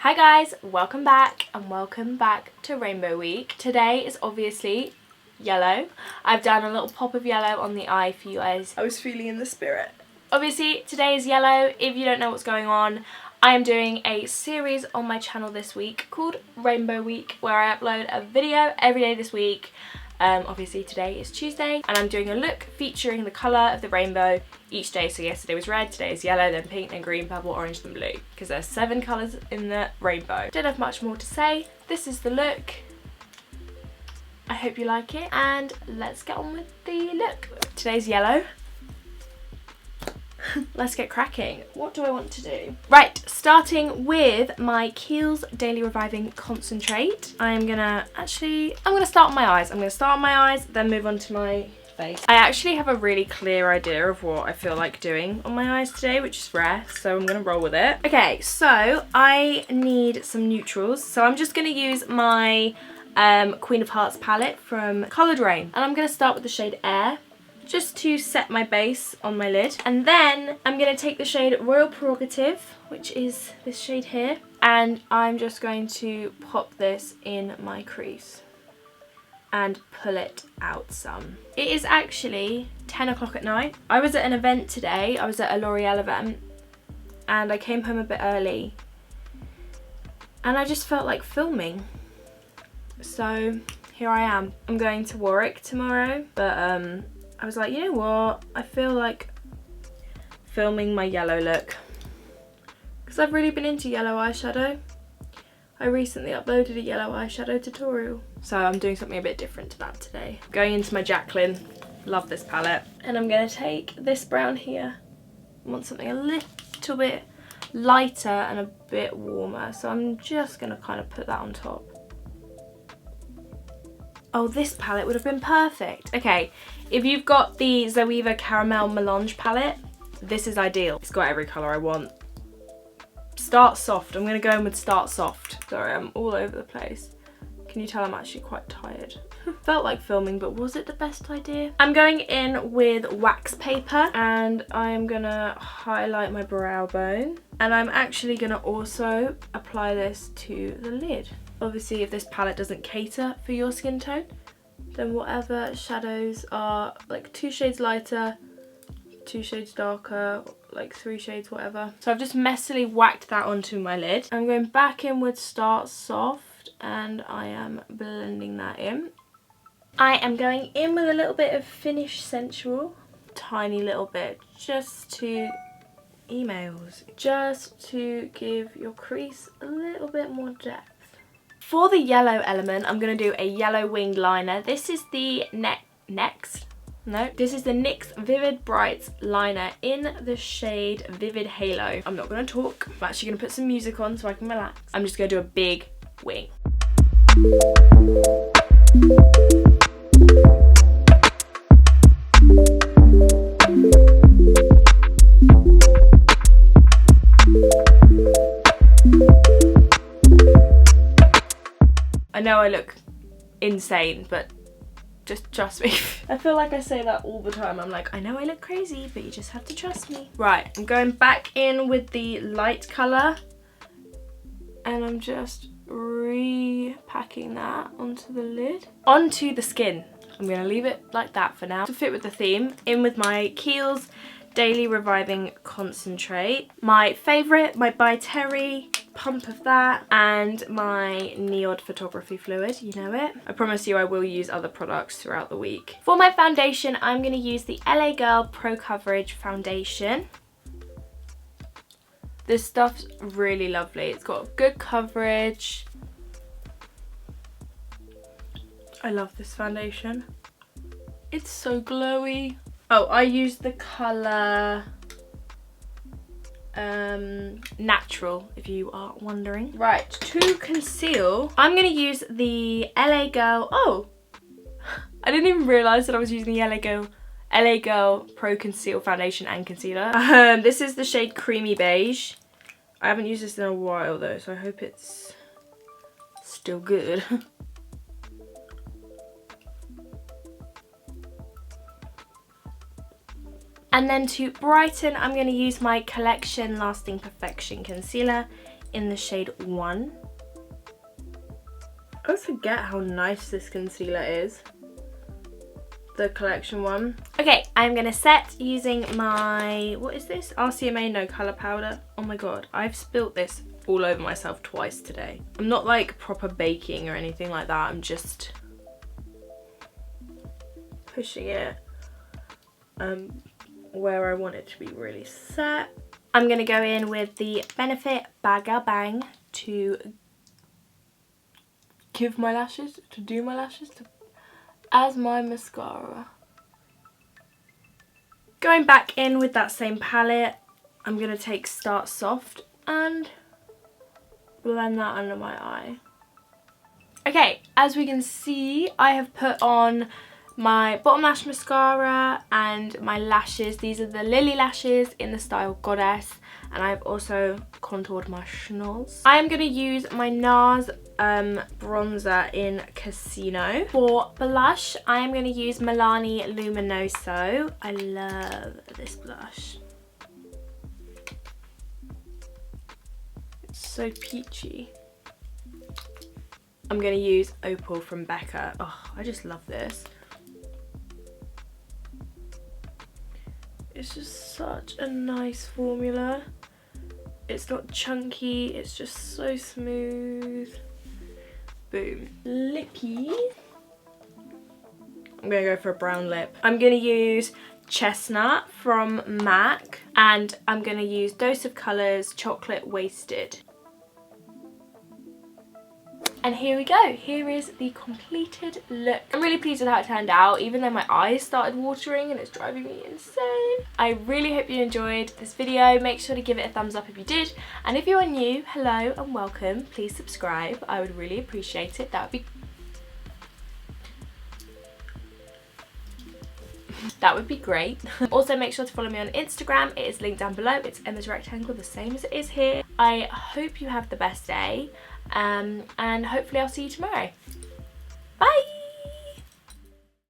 Hi guys, welcome back to Rainbow Week. Today is obviously yellow. I've done a little pop of yellow on the eye for you guys. I was feeling in the spirit. Obviously today is yellow. If you don't know what's going on, I am doing a series on my channel this week called Rainbow Week, where I upload a video every day this week. Obviously today is Tuesday and I'm doing a look featuring the colour of the rainbow each day. So yesterday was red, today is yellow, then pink, then green, purple, orange, then blue, because there's 7 colours in the rainbow. Don't have much more to say. This is the look. I hope you like it and let's get on with the look. Today's yellow. Let's get cracking. What do I want to do? Right, starting with my Kiehl's Daily Reviving Concentrate. I'm gonna start on my eyes. I'm gonna start on my eyes, then move on to my face. I actually have a really clear idea of what I feel like doing on my eyes today, which is rare, so I'm gonna roll with it. Okay, so I need some neutrals. So I'm just gonna use my Queen of Hearts palette from Coloured Rain. And I'm gonna start with the shade Air, just to set my base on my lid. And then I'm going to take the shade Royal Prerogative, which is this shade here, and I'm just going to pop this in my crease and pull it out some. It is actually 10 o'clock at night. I was at an event today. I was at a L'Oreal event and I came home a bit early and I just felt like filming. So here I am. I'm going to Warwick tomorrow, but I was like, you know what, I feel like filming my yellow look because I've really been into yellow eyeshadow. I recently uploaded a yellow eyeshadow tutorial, so I'm doing something a bit different to that today. Going into my Jacqueline, love this palette, and I'm going to take this brown here. I want something a little bit lighter and a bit warmer, so I'm just going to kind of put that on top. Oh, this palette would have been perfect. Okay, if you've got the Zoeva Caramel Melange palette, this is ideal. It's got every colour I want. Start Soft. I'm going to go in with Start Soft. Sorry, I'm all over the place. Can you tell I'm actually quite tired? Felt like filming, but was it the best idea? I'm going in with wax paper and I'm going to highlight my brow bone. And I'm actually going to also apply this to the lid. Obviously, if this palette doesn't cater for your skin tone, then whatever shadows are like 2 shades lighter, 2 shades darker, like 3 shades, whatever. So I've just messily whacked that onto my lid. I'm going back in with Start Soft and I am blending that in. I am going in with a little bit of Finish Sensual, tiny little bit, just to give your crease a little bit more depth. For the yellow element, I'm going to do a yellow winged liner. This is the this is the NYX Vivid Brights liner in the shade Vivid Halo. I'm not going to talk. I'm actually going to put some music on so I can relax. I'm just going to do a big wing. I know I look insane, but just trust me. I feel like I say that all the time. I'm like, I know I look crazy, but you just have to trust me. Right, I'm going back in with the light colour and I'm just repacking that onto the lid. Onto the skin. I'm going to leave it like that for now to fit with the theme. In with my Kiehl's Daily Reviving Concentrate. My favourite, my By Terry pump of that, and my Neod Photography Fluid, you know it. I promise you I will use other products throughout the week. For my foundation, I'm going to use the LA Girl Pro Coverage Foundation. This stuff's really lovely. It's got good coverage. I love this foundation. It's so glowy. Oh, I used the colour Natural, if you are wondering. Right, to conceal, I'm going to use the LA Girl. Oh, I didn't even realise that I was using the LA Girl Pro Conceal Foundation and Concealer. This is the shade Creamy Beige. I haven't used this in a while though, so I hope it's still good. And then to brighten, I'm going to use my Collection Lasting Perfection Concealer in the shade 1. I always forget how nice this concealer is. The collection one. Okay, I'm gonna set using my, what is this? RCMA No Colour Powder. Oh my god, I've spilt this all over myself twice today. I'm not like proper baking or anything like that. I'm just pushing it where I want it to be really set. I'm gonna go in with the Benefit Bagger Bang to give my lashes, to do my lashes, as my mascara. Going back in with that same palette, I'm going to take Start Soft and blend that under my eye. Okay, as we can see, I have put on my bottom lash mascara and my lashes. These are the Lily lashes in the style Goddess, and I've also contoured my schnoz. I am going to use my NARS bronzer in Casino. For blush, I am going to use Milani Luminoso. I love this blush. It's so peachy. I'm going to use Opal from Becca. Oh, I just love this. It's just such a nice formula. It's not chunky, it's just so smooth. Boom. Lippy. I'm gonna go for a brown lip. I'm gonna use Chestnut from MAC, and I'm gonna use Dose of Colours Chocolate Wasted. And here we go. Here is the completed look. I'm really pleased with how it turned out, even though my eyes started watering and it's driving me insane. I really hope you enjoyed this video. Make sure to give it a thumbs up if you did. And if you are new, hello and welcome. Please subscribe. I would really appreciate it. That would be great. Also, make sure to follow me on Instagram. It is linked down below. It's EmmasRectangle, the same as it is here. I hope you have the best day. And hopefully I'll see you tomorrow. Bye!